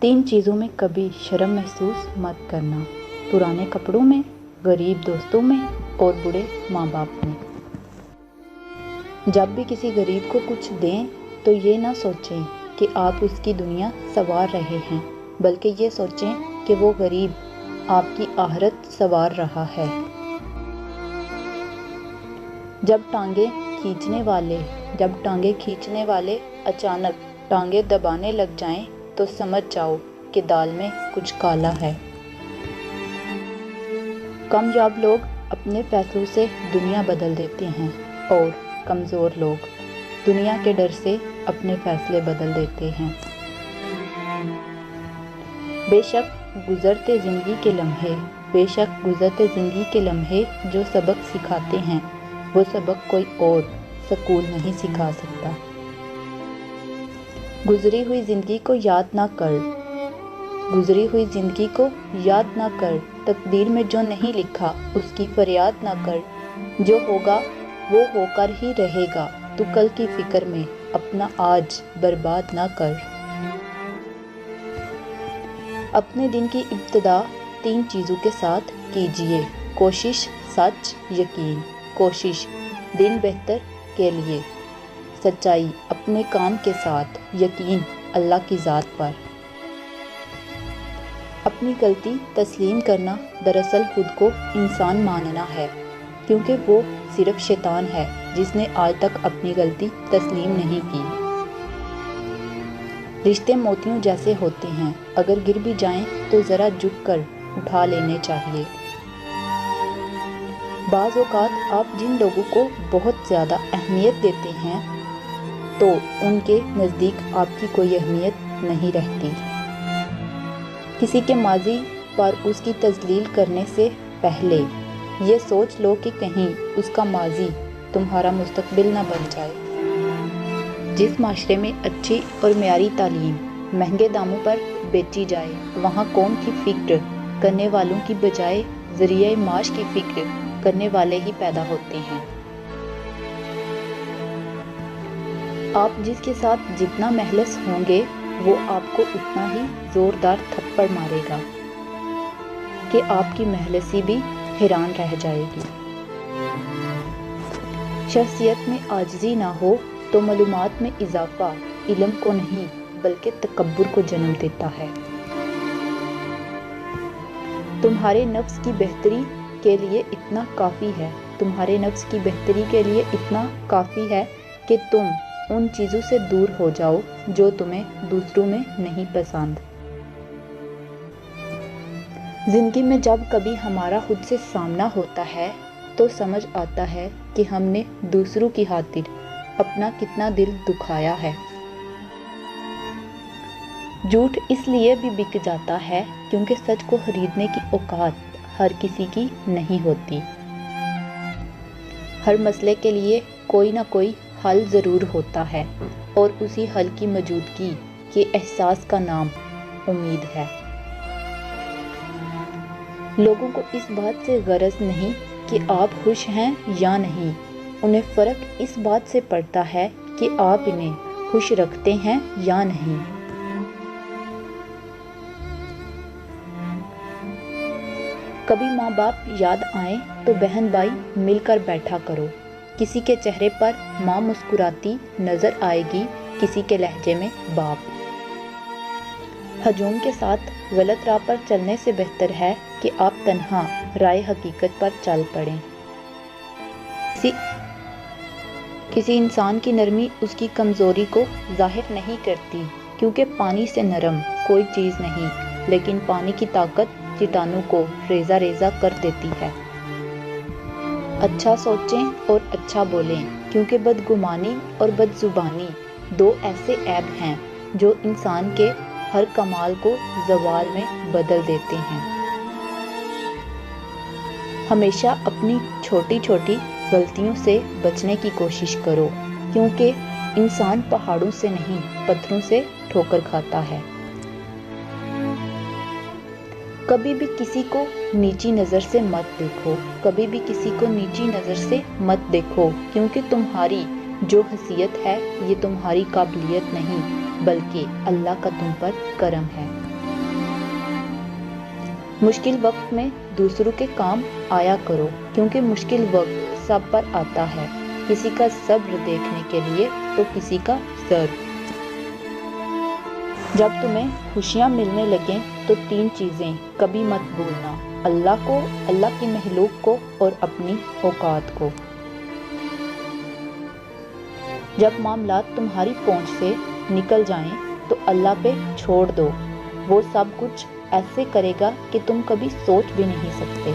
3 चीज़ों में कभी शर्म महसूस मत करना, पुराने कपड़ों में, गरीब दोस्तों में और बुरे माँ बाप में। जब भी किसी गरीब को कुछ दें तो ये ना सोचें कि आप उसकी दुनिया संवार रहे हैं, बल्कि ये सोचें कि वो गरीब आपकी आखिरत संवार रहा है। जब टांगे खींचने वाले अचानक टांगे दबाने लग जाएं तो समझ जाओ कि दाल में कुछ काला है। कामयाब लोग अपने फैसलों से दुनिया बदल देते हैं और कमज़ोर लोग दुनिया के डर से अपने फैसले बदल देते हैं। बेशक गुज़रते ज़िंदगी के लम्हे जो सबक सिखाते हैं, वो सबक कोई और स्कूल नहीं सिखा सकता। गुज़री हुई ज़िंदगी को याद ना कर, तकदीर में जो नहीं लिखा उसकी फरियाद ना कर। जो होगा वो होकर ही रहेगा, तू कल की फिक्र में अपना आज बर्बाद ना कर। अपने दिन की इब्तिदा 3 चीज़ों के साथ कीजिए: कोशिश, सच, यकीन। कोशिश दिन बेहतर के लिए, सच्चाई अपने काम के साथ, यकीन अल्लाह की ज़ात पर। अपनी गलती तस्लीम करना दरअसल खुद को इंसान मानना है, क्योंकि वो सिर्फ शैतान है जिसने आज तक अपनी गलती तस्लीम नहीं की। रिश्ते मोतियों जैसे होते हैं, अगर गिर भी जाएं तो ज़रा झुक कर उठा लेने चाहिए। बाज़ औक़ात आप जिन लोगों को बहुत ज़्यादा अहमियत देते हैं तो उनके नज़दीक आपकी कोई अहमियत नहीं रहती। किसी के माजी पर उसकी तज़लील करने से पहले ये सोच लो कि कहीं उसका माजी तुम्हारा मुस्तकबिल न बन जाए। जिस माशरे में अच्छी और मेयारी तालीम महंगे दामों पर बेची जाए, वहाँ कौम की फ़िक्र करने वालों की बजाय ज़रिए माश की फ़िक्र करने वाले ही पैदा होते हैं। आप जिसके साथ जितना महलस होंगे वो आपको उतना ही ज़ोरदार थप्पड़ मारेगा कि आपकी महलसी भी हैरान रह जाएगी। शख्सियत में आजिज़ी ना हो तो मालूमात में इजाफा इल्म को नहीं बल्कि तकब्बुर को जन्म देता है। तुम्हारे नफ्स की बेहतरी के लिए इतना काफ़ी है कि तुम उन चीज़ों से दूर हो जाओ जो तुम्हें दूसरों में नहीं पसंद। ज़िंदगी में जब कभी हमारा खुद से सामना होता है तो समझ आता है कि हमने दूसरों की खातिर अपना कितना दिल दुखाया है। झूठ इसलिए भी बिक जाता है क्योंकि सच को खरीदने की औकात हर किसी की नहीं होती। हर मसले के लिए कोई ना कोई हल ज़रूर होता है और उसी हल की मौजूदगी के एहसास का नाम उम्मीद है। लोगों को इस बात से गरज नहीं कि आप खुश हैं या नहीं, उन्हें फ़र्क इस बात से पड़ता है कि आप इन्हें खुश रखते हैं या नहीं। कभी माँ बाप याद आए तो बहन भाई मिलकर बैठा करो। किसी के चेहरे पर माँ मुस्कुराती नज़र आएगी, किसी के लहजे में बाप। हजूम के साथ गलत राह पर चलने से बेहतर है कि आप तन्हा राह हकीकत पर चल पड़ें। किसी इंसान की नरमी उसकी कमज़ोरी को जाहिर नहीं करती, क्योंकि पानी से नरम कोई चीज़ नहीं, लेकिन पानी की ताकत चट्टानों को रेजा रेजा कर देती है। अच्छा सोचें और अच्छा बोलें, क्योंकि बदगुमानी और बदजुबानी 2 ऐसे ऐब हैं जो इंसान के हर कमाल को ज़वाल में बदल देते हैं। हमेशा अपनी छोटी छोटी गलतियों से बचने की कोशिश करो, क्योंकि इंसान पहाड़ों से नहीं पत्थरों से ठोकर खाता है। कभी भी किसी को नीची नज़र से मत देखो, क्योंकि तुम्हारी जो हैसियत है ये तुम्हारी काबिलियत नहीं बल्कि अल्लाह का तुम पर करम है। مشکل وقت میں دوسروں کے کام آیا کرو، کیونکہ مشکل وقت سب پر آتا ہے، کسی کا صبر دیکھنے کے لیے تو کسی کا ضرب۔ جب تمہیں خوشیاں ملنے لگیں تو 3 چیزیں کبھی مت بھولنا: اللہ کو، اللہ کی مخلوق کو اور اپنی اوقات کو۔ جب معاملات تمہاری پہنچ سے نکل جائیں تو اللہ پہ چھوڑ دو، وہ سب کچھ ایسے کرے گا کہ تم کبھی سوچ بھی نہیں سکتے۔